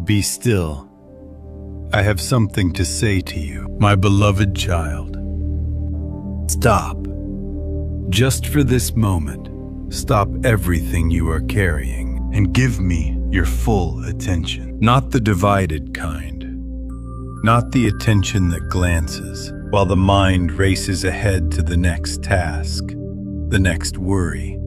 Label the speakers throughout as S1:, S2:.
S1: Be still. I have something to say to you, my beloved child. Stop. Just for this moment, stop everything you are carrying and give me your full attention. Not the divided kind. Not the attention that glances while the mind races ahead to the next task, the next worry,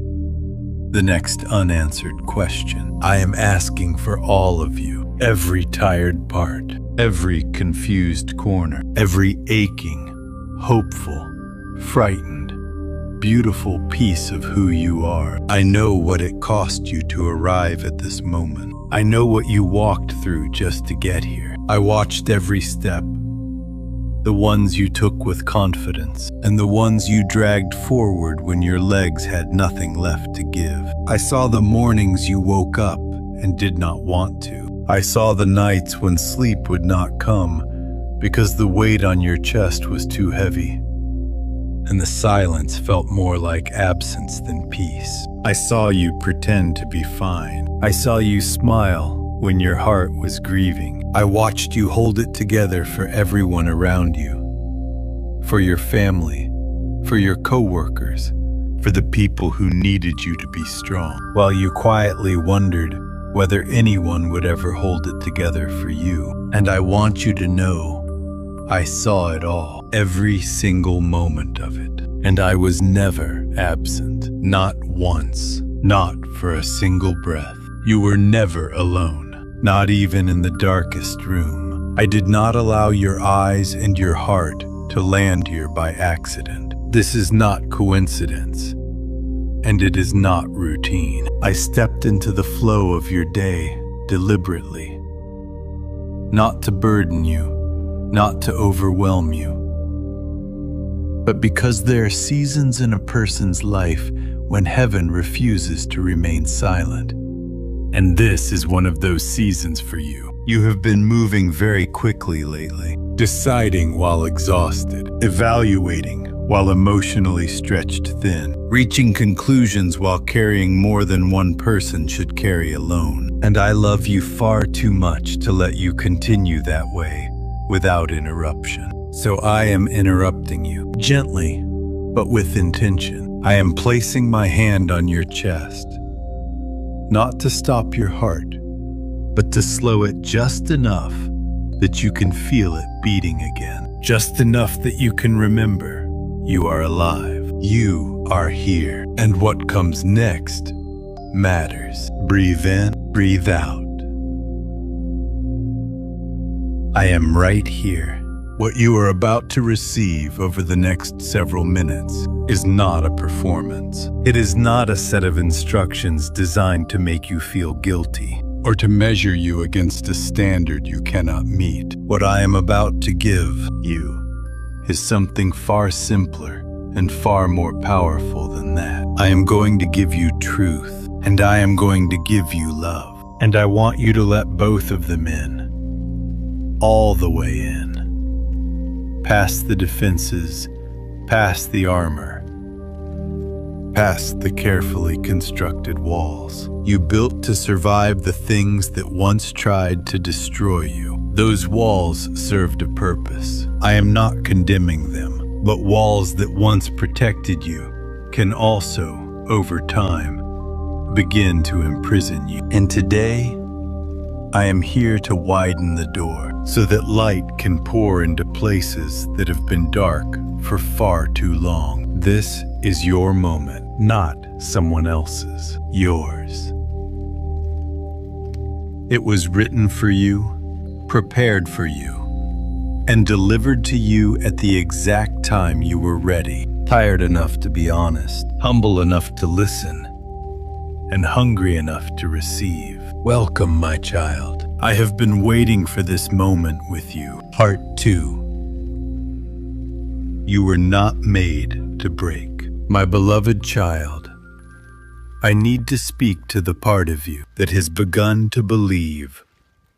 S1: the next unanswered question. I am asking for all of you, every tired part, every confused corner, every aching, hopeful, frightened, beautiful piece of who you are. I know what it cost you to arrive at this moment. I know what you walked through just to get here. I watched every step, the ones you took with confidence, and the ones you dragged forward when your legs had nothing left to give. I saw the mornings you woke up and did not want to. I saw the nights when sleep would not come because the weight on your chest was too heavy, and the silence felt more like absence than peace. I saw you pretend to be fine. I saw you smile when your heart was grieving. I watched you hold it together for everyone around you, for your family, for your coworkers, for the people who needed you to be strong, while you quietly wondered whether anyone would ever hold it together for you. And I want you to know, I saw it all, every single moment of it. And I was never absent, not once, not for a single breath. You were never alone, not even in the darkest room. I did not allow your eyes and your heart to land here by accident. This is not coincidence, and it is not routine. I stepped into the flow of your day deliberately, not to burden you, not to overwhelm you, but because there are seasons in a person's life when heaven refuses to remain silent. And this is one of those seasons for you. You have been moving very quickly lately, deciding while exhausted, evaluating while emotionally stretched thin, reaching conclusions while carrying more than one person should carry alone. And I love you far too much to let you continue that way without interruption. So I am interrupting you, gently, but with intention. I am placing my hand on your chest, not to stop your heart, but to slow it just enough that you can feel it beating again. Just enough that you can remember you are alive. You are here. And what comes next matters. Breathe in, breathe out. I am right here. What you are about to receive over the next several minutes is not a performance. It is not a set of instructions designed to make you feel guilty or to measure you against a standard you cannot meet. What I am about to give you is something far simpler and far more powerful than that. I am going to give you truth, and I am going to give you love. And I want you to let both of them in, all the way in. Past the defenses, past the armor, past the carefully constructed walls you built to survive the things that once tried to destroy you. Those walls served a purpose. I am not condemning them, but walls that once protected you can also, over time, begin to imprison you. And today, I am here to widen the door so that light can pour into places that have been dark for far too long. This is your moment, not someone else's, yours. It was written for you, prepared for you, and delivered to you at the exact time you were ready, tired enough to be honest, humble enough to listen, and hungry enough to receive. Welcome, my child. I have been waiting for this moment with you. Part 2. You were not made to break. My beloved child, I need to speak to the part of you that has begun to believe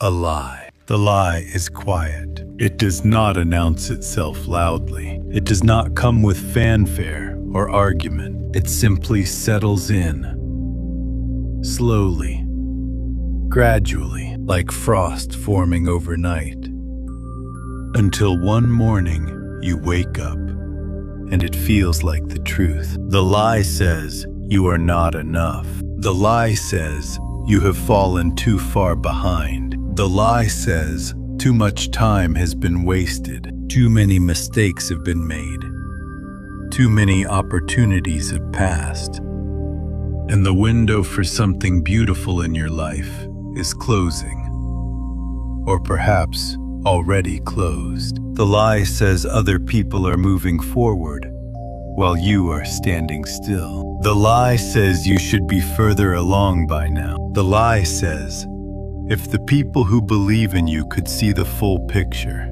S1: a lie. The lie is quiet. It does not announce itself loudly. It does not come with fanfare or argument. It simply settles in, slowly, gradually, like frost forming overnight. Until one morning, you wake up, and it feels like the truth. The lie says you are not enough. The lie says you have fallen too far behind. The lie says too much time has been wasted. Too many mistakes have been made. Too many opportunities have passed. And the window for something beautiful in your life is closing. Or perhaps already closed. The lie says other people are moving forward while you are standing still. The lie says you should be further along by now. The lie says if the people who believe in you could see the full picture,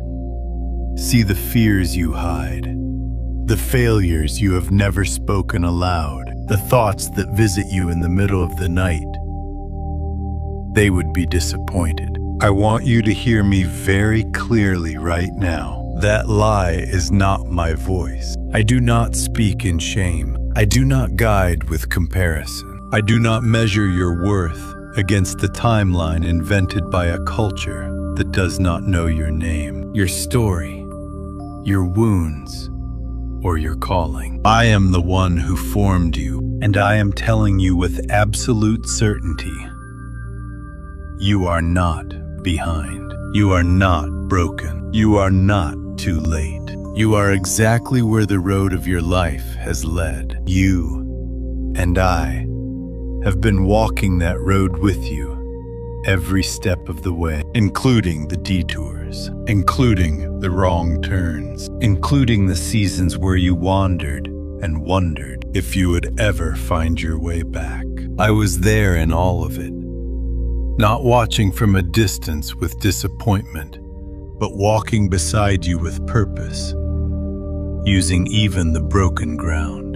S1: see the fears you hide, the failures you have never spoken aloud, the thoughts that visit you in the middle of the night, they would be disappointed. I want you to hear me very clearly right now. That lie is not my voice. I do not speak in shame. I do not guide with comparison. I do not measure your worth against the timeline invented by a culture that does not know your name, your story, your wounds, or your calling. I am the one who formed you, and I am telling you with absolute certainty, you are not behind. You are not broken. You are not too late. You are exactly where the road of your life has led. You and I have been walking that road with you every step of the way, including the detours, including the wrong turns, including the seasons where you wandered and wondered if you would ever find your way back. I was there in all of it, not watching from a distance with disappointment, but walking beside you with purpose, using even the broken ground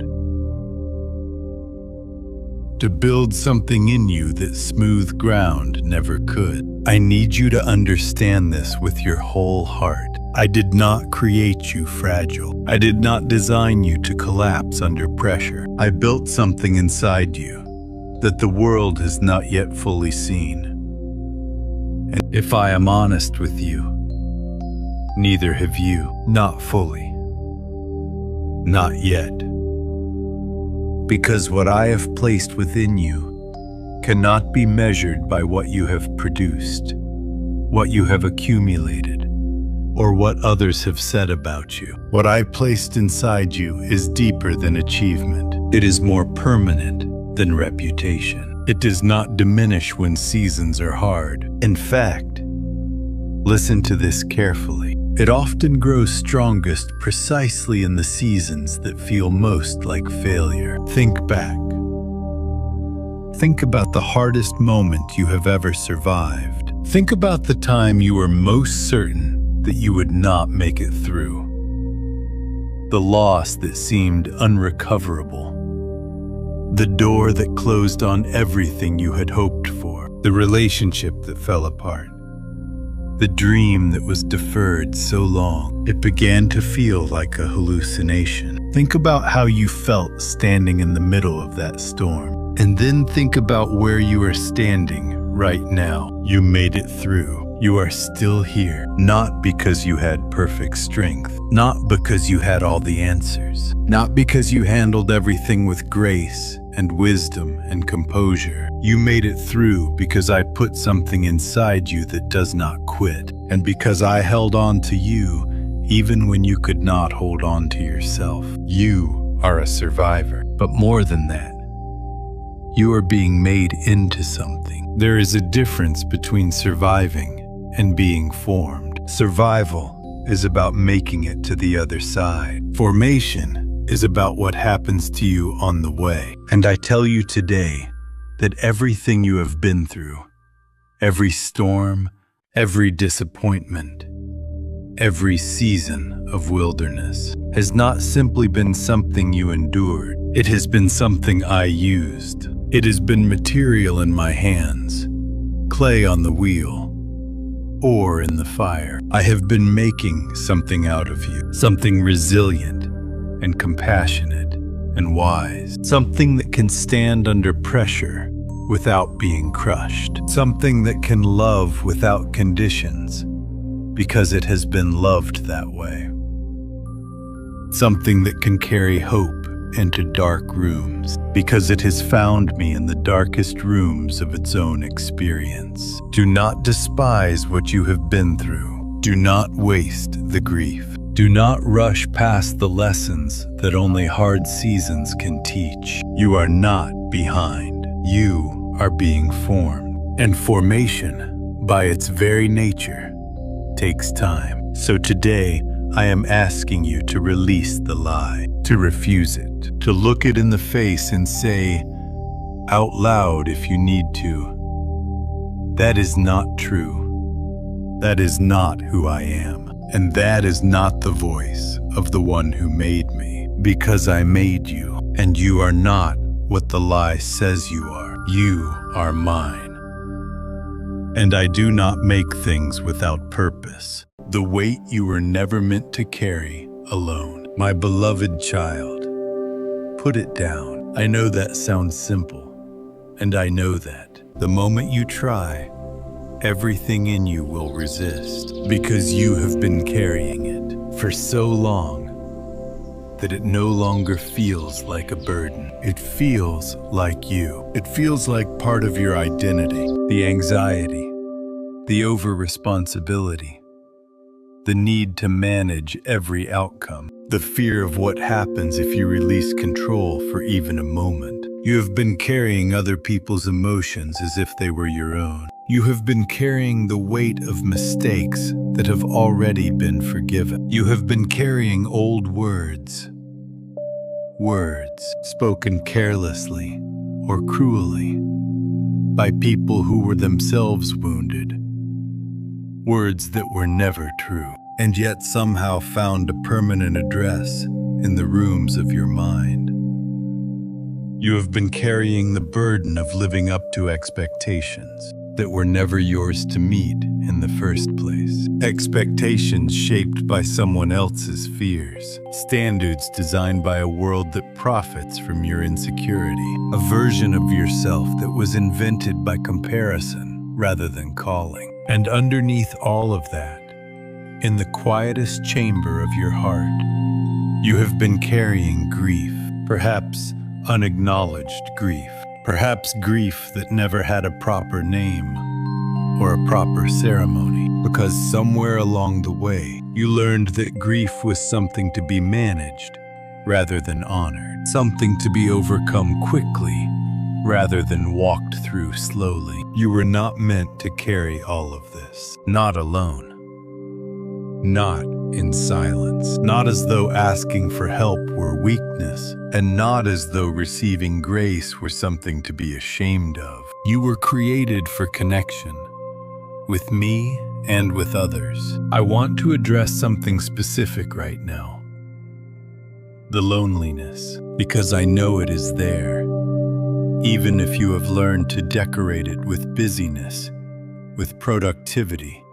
S1: to build something in you that smooth ground never could. I need you to understand this with your whole heart. I did not create you fragile. I did not design you to collapse under pressure. I built something inside you that the world has not yet fully seen. And if I am honest with you, neither have you. Not fully. Not yet. Because what I have placed within you cannot be measured by what you have produced, what you have accumulated, or what others have said about you. What I placed inside you is deeper than achievement. It is more permanent than reputation. It does not diminish when seasons are hard. In fact, listen to this carefully. It often grows strongest precisely in the seasons that feel most like failure. Think back. Think about the hardest moment you have ever survived. Think about the time you were most certain that you would not make it through. The loss that seemed unrecoverable. The door that closed on everything you had hoped for. The relationship that fell apart. The dream that was deferred so long, it began to feel like a hallucination. Think about how you felt standing in the middle of that storm. And then think about where you are standing right now. You made it through. You are still here, not because you had perfect strength, not because you had all the answers, not because you handled everything with grace and wisdom and composure. You made it through because I put something inside you that does not quit, and because I held on to you even when you could not hold on to yourself. You are a survivor, but more than that, you are being made into something. There is a difference between surviving and being formed. Survival is about making it to the other side. Formation is about what happens to you on the way. And I tell you today that everything you have been through, every storm, every disappointment, every season of wilderness, has not simply been something you endured. It has been something I used. It has been material in my hands, clay on the wheel, or in the fire. I have been making something out of you, something resilient and compassionate and wise, something that can stand under pressure without being crushed. Something that can love without conditions, because it has been loved that way. Something that can carry hope into dark rooms, because it has found me in the darkest rooms of its own experience. Do not despise what you have been through. Do not waste the grief. Do not rush past the lessons that only hard seasons can teach. You are not behind. You are being formed. And formation, by its very nature, takes time. So today, I am asking you to release the lie, to refuse it, to look it in the face and say, out loud if you need to, that is not true. That is not who I am. And that is not the voice of the one who made me, because I made you, and you are not what the lie says you are. You are mine. And I do not make things without purpose. The weight you were never meant to carry alone. My beloved child, put it down. I know that sounds simple, and I know that the moment you try, everything in you will resist, because you have been carrying it for so long that it no longer feels like a burden. It feels like you. It feels like part of your identity. The anxiety, the over-responsibility, the need to manage every outcome, the fear of what happens if you release control for even a moment. You have been carrying other people's emotions as if they were your own. You have been carrying the weight of mistakes that have already been forgiven. You have been carrying old words spoken carelessly or cruelly by people who were themselves wounded. Words that were never true, and yet somehow found a permanent address in the rooms of your mind. You have been carrying the burden of living up to expectations that were never yours to meet in the first place. Expectations shaped by someone else's fears. Standards designed by a world that profits from your insecurity. A version of yourself that was invented by comparison rather than calling. And underneath all of that, in the quietest chamber of your heart, you have been carrying grief, perhaps unacknowledged grief. Perhaps grief that never had a proper name or a proper ceremony, because somewhere along the way, you learned that grief was something to be managed rather than honored, something to be overcome quickly rather than walked through slowly. You were not meant to carry all of this, not alone, not in silence, not as though asking for help were weakness, and not as though receiving grace were something to be ashamed of. You were created for connection, with me and with others. I want to address something specific right now. The loneliness, because I know it is there, even if you have learned to decorate it with busyness, with productivity,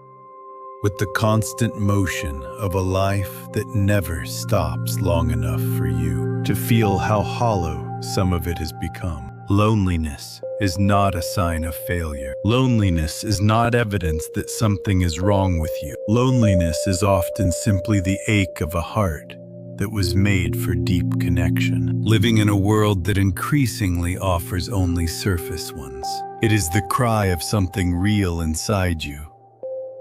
S1: with the constant motion of a life that never stops long enough for you to feel how hollow some of it has become. Loneliness is not a sign of failure. Loneliness is not evidence that something is wrong with you. Loneliness is often simply the ache of a heart that was made for deep connection, living in a world that increasingly offers only surface ones. It is the cry of something real inside you,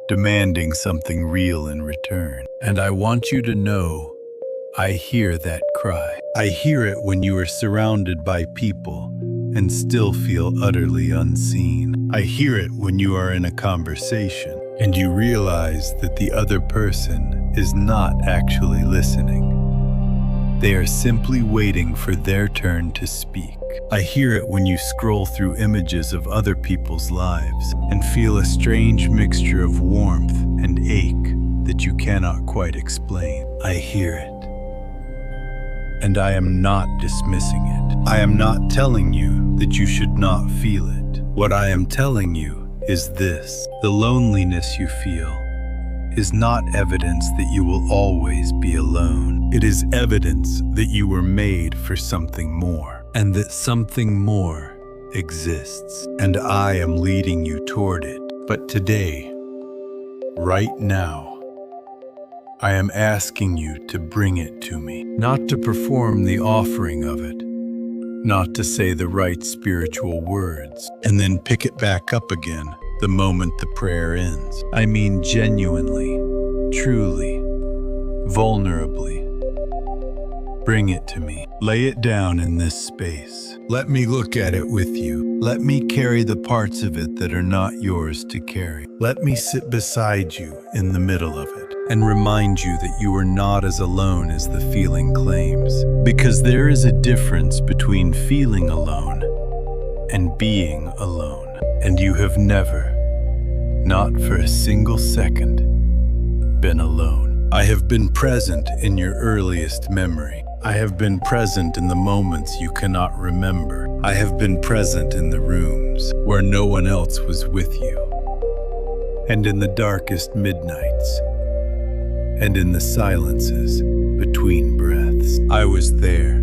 S1: demanding something real in return. And I want you to know, I hear that cry. I hear it when you are surrounded by people and still feel utterly unseen. I hear it when you are in a conversation and you realize that the other person is not actually listening. They are simply waiting for their turn to speak. I hear it when you scroll through images of other people's lives and feel a strange mixture of warmth and ache that you cannot quite explain. I hear it. And I am not dismissing it. I am not telling you that you should not feel it. What I am telling you is this: the loneliness you feel is not evidence that you will always be alone. It is evidence that you were made for something more, and that something more exists, and I am leading you toward it. But today, right now, I am asking you to bring it to me, not to perform the offering of it, not to say the right spiritual words, and then pick it back up again the moment the prayer ends. I mean genuinely, truly, vulnerably. Bring it to me. Lay it down in this space. Let me look at it with you. Let me carry the parts of it that are not yours to carry. Let me sit beside you in the middle of it and remind you that you are not as alone as the feeling claims. Because there is a difference between feeling alone and being alone. And you have never, not for a single second, been alone. I have been present in your earliest memory. I have been present in the moments you cannot remember. I have been present in the rooms where no one else was with you, and in the darkest midnights, and in the silences between breaths. I was there.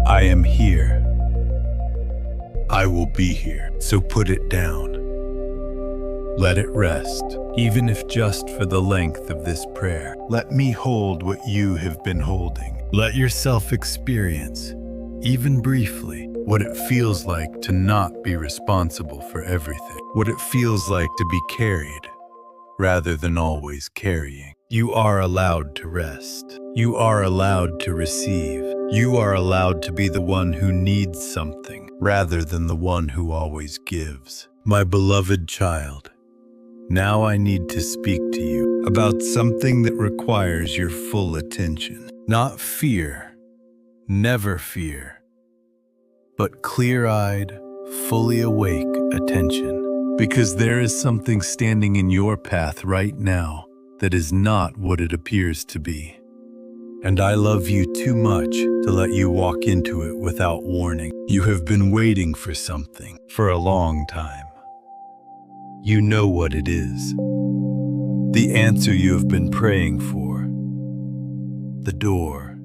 S1: I am here. I will be here. So put it down. Let it rest, even if just for the length of this prayer. Let me hold what you have been holding. Let yourself experience, even briefly, what it feels like to not be responsible for everything. What it feels like to be carried, rather than always carrying. You are allowed to rest. You are allowed to receive. You are allowed to be the one who needs something, rather than the one who always gives. My beloved child, now I need to speak to you about something that requires your full attention. Not fear, never fear, but clear-eyed, fully awake attention. Because there is something standing in your path right now that is not what it appears to be. And I love you too much to let you walk into it without warning. You have been waiting for something for a long time. You know what it is. The answer you have been praying for. The door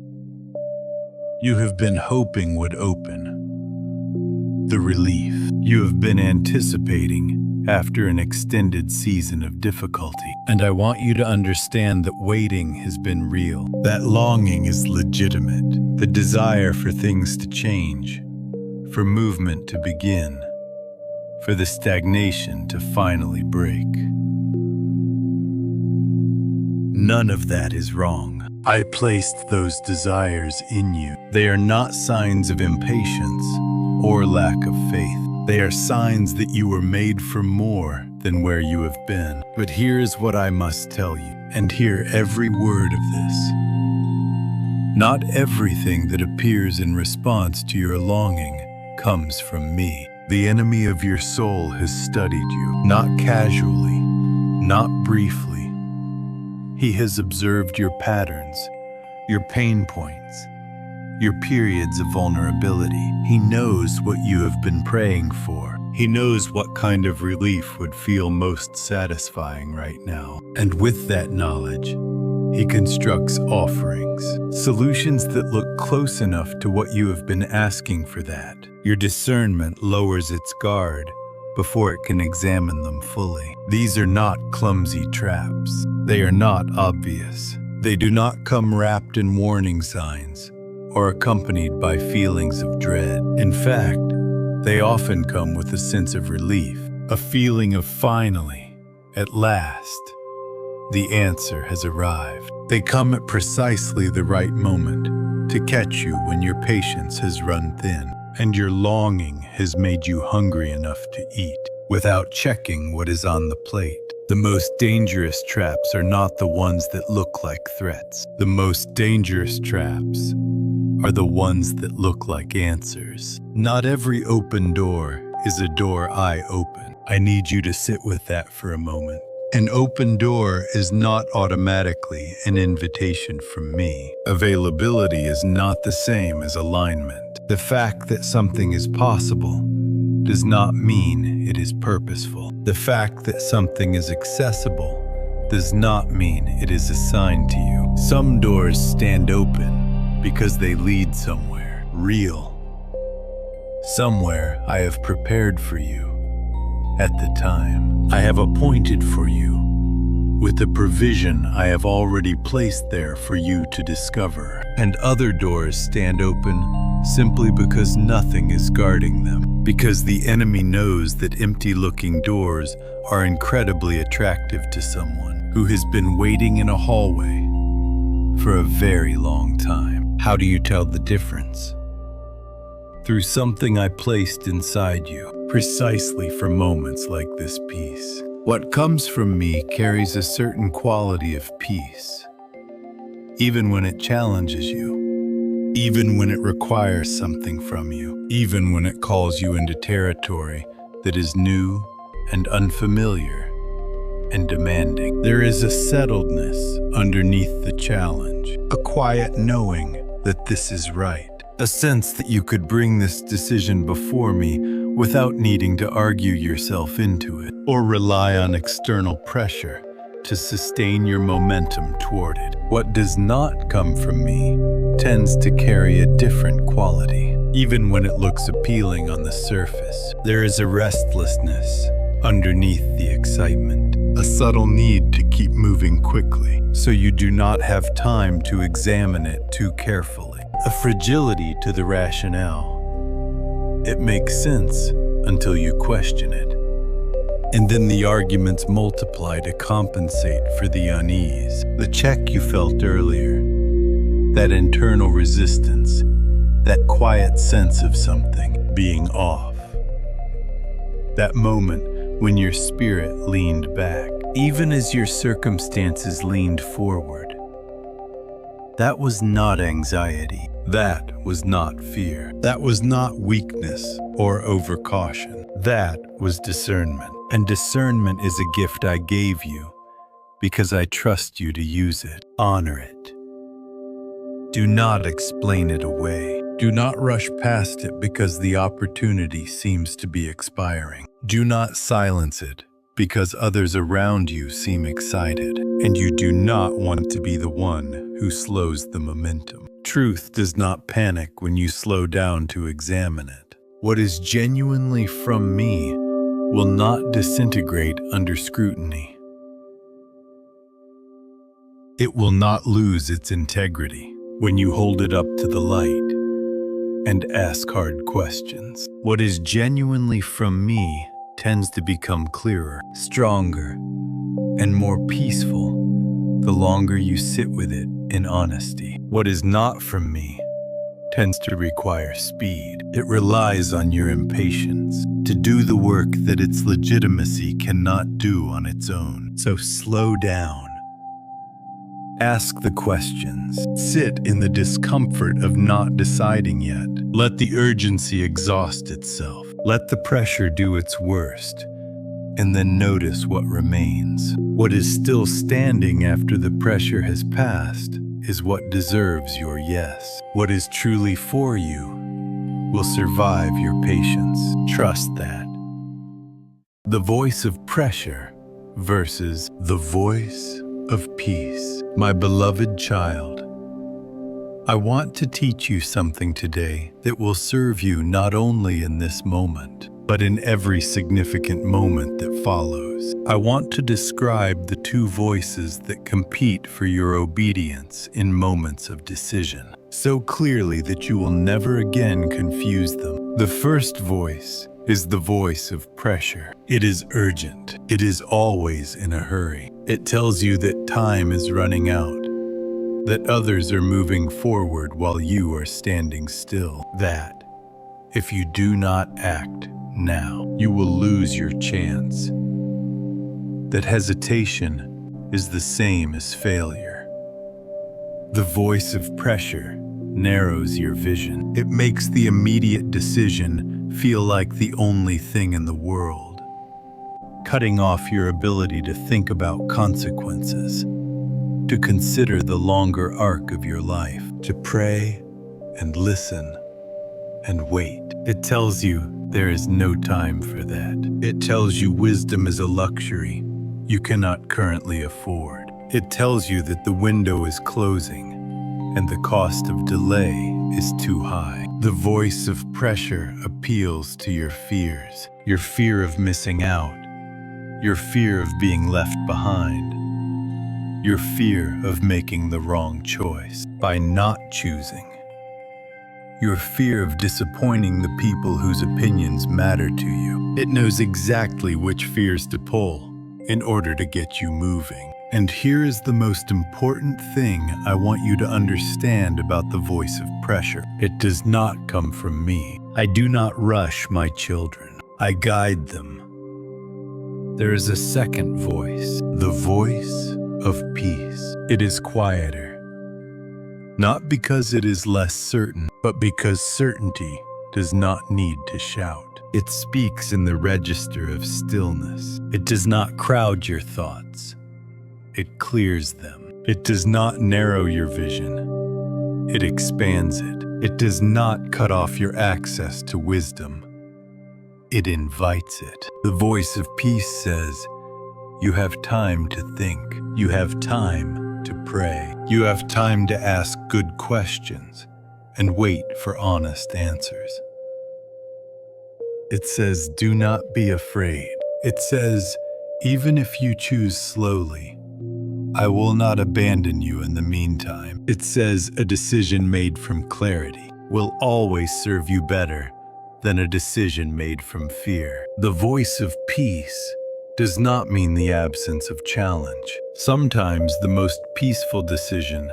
S1: you have been hoping would open. The relief you have been anticipating after an extended season of difficulty. And I want you to understand that waiting has been real. That longing is legitimate. The desire for things to change, for movement to begin, for the stagnation to finally break. None of that is wrong. I placed those desires in you. They are not signs of impatience or lack of faith. They are signs that you were made for more than where you have been. But here's what I must tell you, and hear every word of this. Not everything that appears in response to your longing comes from me. The enemy of your soul has studied you, not casually, not briefly. He has observed your patterns, your pain points, your periods of vulnerability. He knows what you have been praying for. He knows what kind of relief would feel most satisfying right now. And with that knowledge, he constructs offerings, solutions that look close enough to what you have been asking for that. Your discernment lowers its guard before it can examine them fully. These are not clumsy traps. They are not obvious. They do not come wrapped in warning signs or accompanied by feelings of dread. In fact, they often come with a sense of relief, a feeling of finally, at last, the answer has arrived. They come at precisely the right moment to catch you when your patience has run thin and your longing has made you hungry enough to eat without checking what is on the plate. The most dangerous traps are not the ones that look like threats. The most dangerous traps are the ones that look like answers. Not every open door is a door I open. I need you to sit with that for a moment. An open door is not automatically an invitation from me. Availability is not the same as alignment. The fact that something is possible does not mean it is purposeful. The fact that something is accessible does not mean it is assigned to you. Some doors stand open because they lead somewhere real. Somewhere I have prepared for you. At the time I have appointed for you, with the provision I have already placed there for you to discover. And other doors stand open simply because nothing is guarding them. Because the enemy knows that empty-looking doors are incredibly attractive to someone who has been waiting in a hallway for a very long time. How do you tell the difference? Through something I placed inside you, precisely for moments like this piece. What comes from me carries a certain quality of peace, even when it challenges you, even when it requires something from you, even when it calls you into territory that is new and unfamiliar and demanding. There is a settledness underneath the challenge, a quiet knowing that this is right, a sense that you could bring this decision before me without needing to argue yourself into it or rely on external pressure to sustain your momentum toward it. What does not come from me tends to carry a different quality. Even when it looks appealing on the surface, there is a restlessness underneath the excitement, a subtle need to keep moving quickly, so you do not have time to examine it too carefully, a fragility to the rationale. It makes sense until you question it. And then the arguments multiply to compensate for the unease, the check you felt earlier, that internal resistance, that quiet sense of something being off. That moment when your spirit leaned back, even as your circumstances leaned forward. That was not anxiety. That was not fear. That was not weakness or overcaution. That was discernment. And discernment is a gift I gave you because I trust you to use it. Honor it. Do not explain it away. Do not rush past it because the opportunity seems to be expiring. Do not silence it because others around you seem excited, and you do not want to be the one who slows the momentum. Truth does not panic when you slow down to examine it. What is genuinely from me will not disintegrate under scrutiny. It will not lose its integrity when you hold it up to the light and ask hard questions. What is genuinely from me tends to become clearer, stronger, and more peaceful the longer you sit with it in honesty. What is not from me tends to require speed. It relies on your impatience to do the work that its legitimacy cannot do on its own. So slow down. Ask the questions. Sit in the discomfort of not deciding yet. Let the urgency exhaust itself. Let the pressure do its worst, and then notice what remains. What is still standing after the pressure has passed is what deserves your yes. What is truly for you will survive your patience. Trust that. The voice of pressure versus the voice of peace. My beloved child, I want to teach you something today that will serve you not only in this moment, but in every significant moment that follows. I want to describe the two voices that compete for your obedience in moments of decision, so clearly that you will never again confuse them. The first voice is the voice of pressure. It is urgent. It is always in a hurry. It tells you that time is running out, that others are moving forward while you are standing still, that if you do not act now, you will lose your chance, that hesitation is the same as failure. The voice of pressure narrows your vision. It makes the immediate decision feel like the only thing in the world, cutting off your ability to think about consequences, to consider the longer arc of your life, to pray and listen and wait. It tells you there is no time for that. It tells you wisdom is a luxury you cannot currently afford. It tells you that the window is closing and the cost of delay is too high. The voice of pressure appeals to your fears, your fear of missing out, your fear of being left behind, your fear of making the wrong choice by not choosing, your fear of disappointing the people whose opinions matter to you. It knows exactly which fears to pull in order to get you moving. And here is the most important thing I want you to understand about the voice of pressure. It does not come from me. I do not rush my children. I guide them. There is a second voice, the voice of peace. It is quieter. Not because it is less certain, but because certainty does not need to shout. It speaks in the register of stillness. It does not crowd your thoughts. It clears them. It does not narrow your vision. It expands it. It does not cut off your access to wisdom. It invites it. The voice of peace says, you have time to think. You have time to pray. You have time to ask good questions and wait for honest answers. It says, do not be afraid. It says, even if you choose slowly, I will not abandon you in the meantime. It says, a decision made from clarity will always serve you better than a decision made from fear. The voice of peace does not mean the absence of challenge. Sometimes the most peaceful decision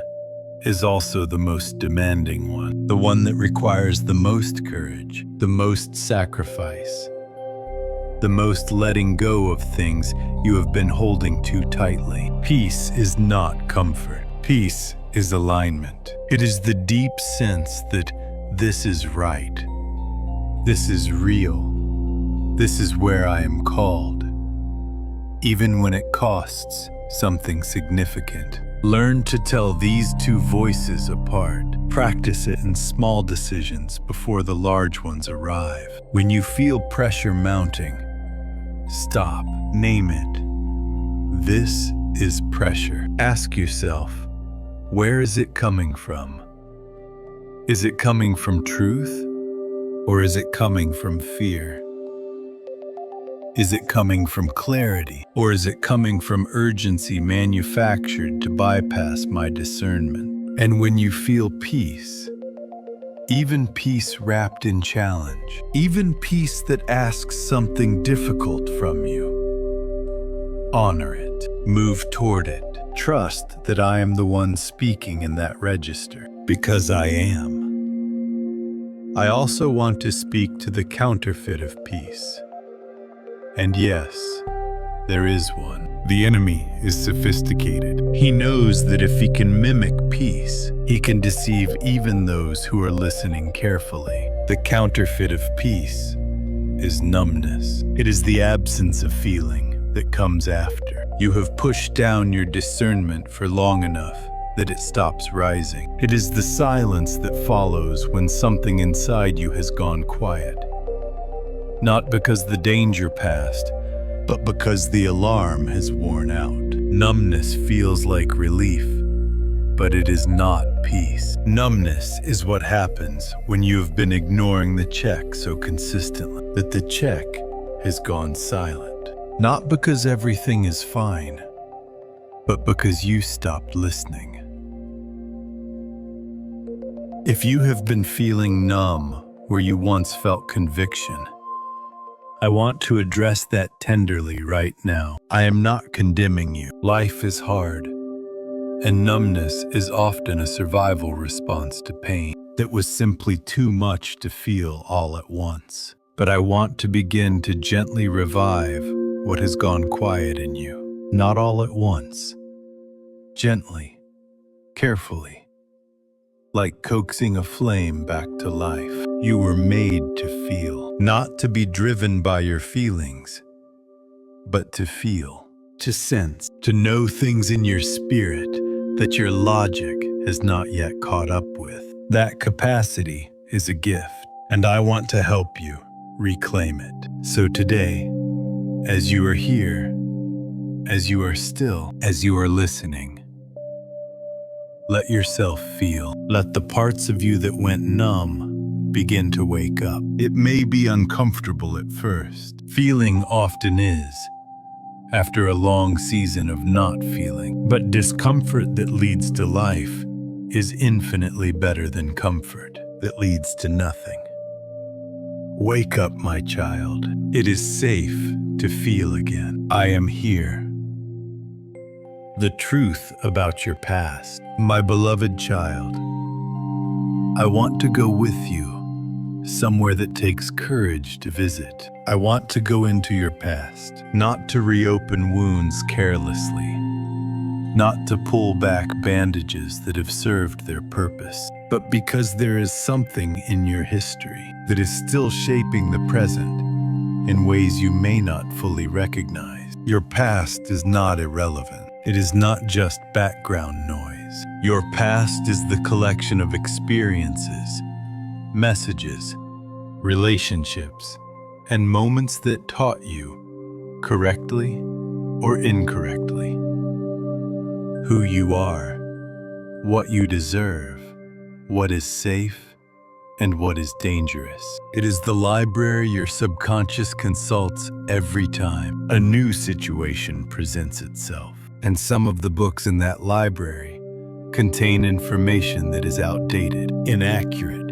S1: is also the most demanding one, the one that requires the most courage, the most sacrifice, the most letting go of things you have been holding too tightly. Peace is not comfort. Peace is alignment. It is the deep sense that this is right. This is real. This is where I am called, even when it costs something significant. Learn to tell these two voices apart. Practice it in small decisions before the large ones arrive. When you feel pressure mounting, stop. Name it. This is pressure. Ask yourself, where is it coming from? Is it coming from truth, or is it coming from fear? Is it coming from clarity, or is it coming from urgency manufactured to bypass my discernment? And when you feel peace, even peace wrapped in challenge, even peace that asks something difficult from you, honor it, move toward it, trust that I am the one speaking in that register, because I am. I also want to speak to the counterfeit of peace. And yes, there is one. The enemy is sophisticated. He knows that if he can mimic peace, he can deceive even those who are listening carefully. The counterfeit of peace is numbness. It is the absence of feeling that comes after. You have pushed down your discernment for long enough that it stops rising. It is the silence that follows when something inside you has gone quiet. Not because the danger passed, but because the alarm has worn out. Numbness feels like relief, but it is not peace. Numbness is what happens when you have been ignoring the check so consistently that the check has gone silent. Not because everything is fine, but because you stopped listening. If you have been feeling numb where you once felt conviction, I want to address that tenderly right now. I am not condemning you. Life is hard, and numbness is often a survival response to pain that was simply too much to feel all at once. But I want to begin to gently revive what has gone quiet in you. Not all at once. Gently, carefully. Like coaxing a flame back to life. You were made to feel, not to be driven by your feelings, but to feel, to sense, to know things in your spirit that your logic has not yet caught up with. That capacity is a gift, and I want to help you reclaim it. So today, as you are here, as you are still, as you are listening, let yourself feel. Let the parts of you that went numb begin to wake up. It may be uncomfortable at first. Feeling often is, after a long season of not feeling. But discomfort that leads to life is infinitely better than comfort that leads to nothing. Wake up, my child. It is safe to feel again. I am here. The truth about your past. My beloved child, I want to go with you somewhere that takes courage to visit. I want to go into your past, not to reopen wounds carelessly, not to pull back bandages that have served their purpose, but because there is something in your history that is still shaping the present in ways you may not fully recognize. Your past is not irrelevant. It is not just background noise. Your past is the collection of experiences, messages, relationships, and moments that taught you, correctly or incorrectly, who you are, what you deserve, what is safe, and what is dangerous. It is the library your subconscious consults every time a new situation presents itself. And some of the books in that library contain information that is outdated, inaccurate,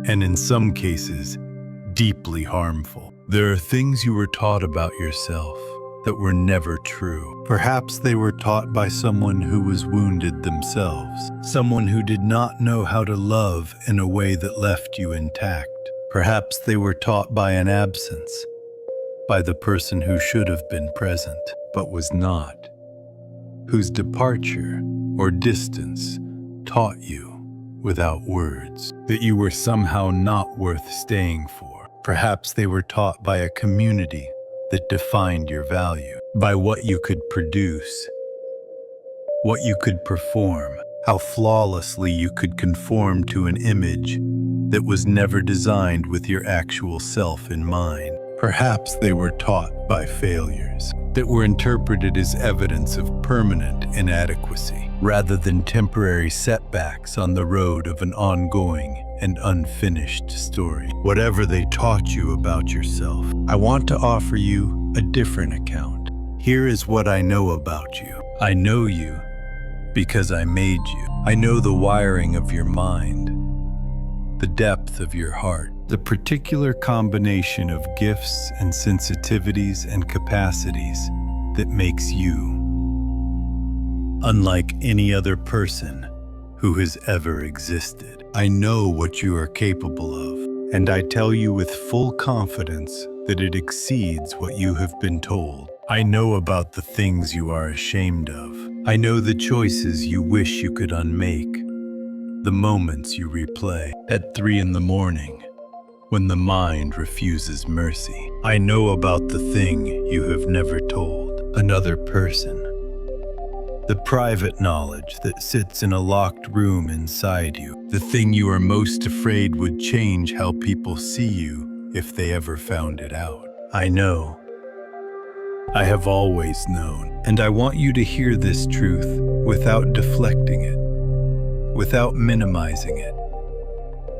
S1: and in some cases, deeply harmful. There are things you were taught about yourself that were never true. Perhaps they were taught by someone who was wounded themselves, someone who did not know how to love in a way that left you intact. Perhaps they were taught by an absence, by the person who should have been present but was not, whose departure or distance taught you without words that you were somehow not worth staying for. Perhaps they were taught by a community that defined your value, by what you could produce, what you could perform, how flawlessly you could conform to an image that was never designed with your actual self in mind. Perhaps they were taught by failures that were interpreted as evidence of permanent inadequacy, rather than temporary setbacks on the road of an ongoing and unfinished story. Whatever they taught you about yourself, I want to offer you a different account. Here is what I know about you. I know you because I made you. I know the wiring of your mind, the depth of your heart, the particular combination of gifts and sensitivities and capacities that makes you unlike any other person who has ever existed. I know what you are capable of, and I tell you with full confidence that it exceeds what you have been told. I know about the things you are ashamed of. I know the choices you wish you could unmake, the moments you replay at 3 a.m. when the mind refuses mercy. I know about the thing you have never told another person, the private knowledge that sits in a locked room inside you, the thing you are most afraid would change how people see you if they ever found it out. I know. I have always known, and I want you to hear this truth without deflecting it, without minimizing it,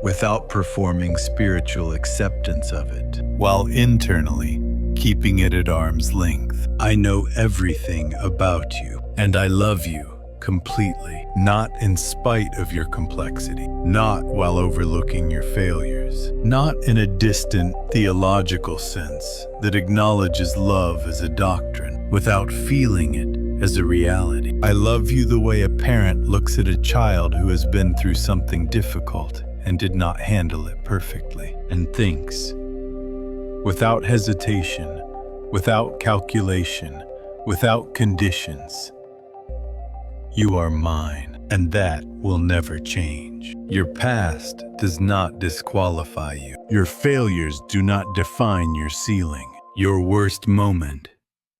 S1: without performing spiritual acceptance of it, while internally keeping it at arm's length. I know everything about you, and I love you completely, not in spite of your complexity, not while overlooking your failures, not in a distant theological sense that acknowledges love as a doctrine without feeling it as a reality. I love you the way a parent looks at a child who has been through something difficult and did not handle it perfectly, and thinks, without hesitation, without calculation, without conditions, you are mine, and that will never change. Your past does not disqualify you. Your failures do not define your ceiling. Your worst moment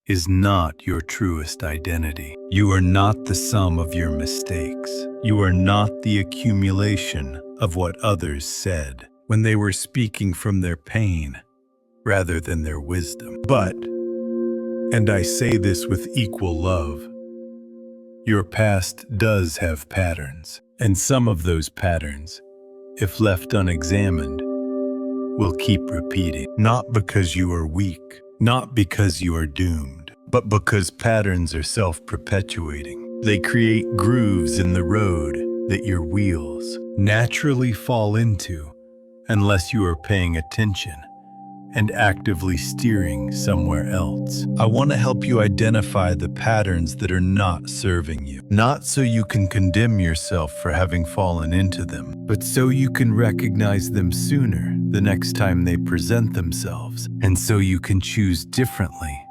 S1: is not your truest identity. You are not the sum of your mistakes. You are not the accumulation of what others said when they were speaking from their pain rather than their wisdom. But, and I say this with equal love, your past does have patterns, and some of those patterns if left unexamined, will keep repeating. Not because you are weak, not because you are doomed, but because patterns are self-perpetuating. They create grooves in the road that your wheels naturally fall into unless you are paying attention and actively steering somewhere else. I want to help you identify the patterns that are not serving you, not so you can condemn yourself for having fallen into them, but so you can recognize them sooner the next time they present themselves, and so you can choose differently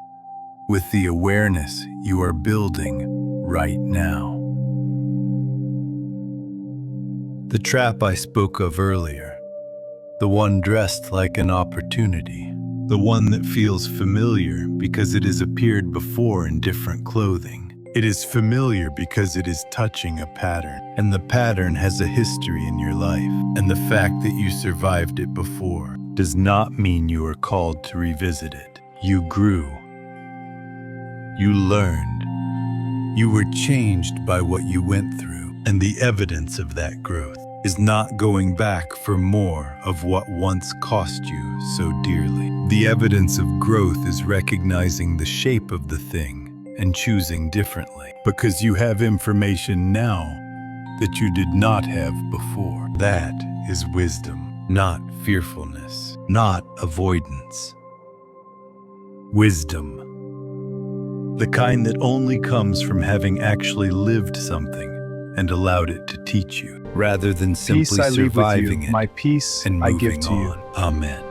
S1: with the awareness you are building right now. The trap I spoke of earlier, the one dressed like an opportunity, the one that feels familiar because it has appeared before in different clothing. It is familiar because it is touching a pattern, and the pattern has a history in your life. And the fact that you survived it before does not mean you are called to revisit it. You grew. You learned. You were changed by what you went through, and the evidence of that growth is not going back for more of what once cost you so dearly. The evidence of growth is recognizing the shape of the thing and choosing differently, because you have information now that you did not have before. That is wisdom, not fearfulness, not avoidance. Wisdom, the kind that only comes from having actually lived something and allowed it to teach you, rather than simply
S2: Peace I leave with
S1: surviving
S2: you,
S1: it
S2: my peace
S1: and
S2: I
S1: moving
S2: give to you.
S1: on. Amen.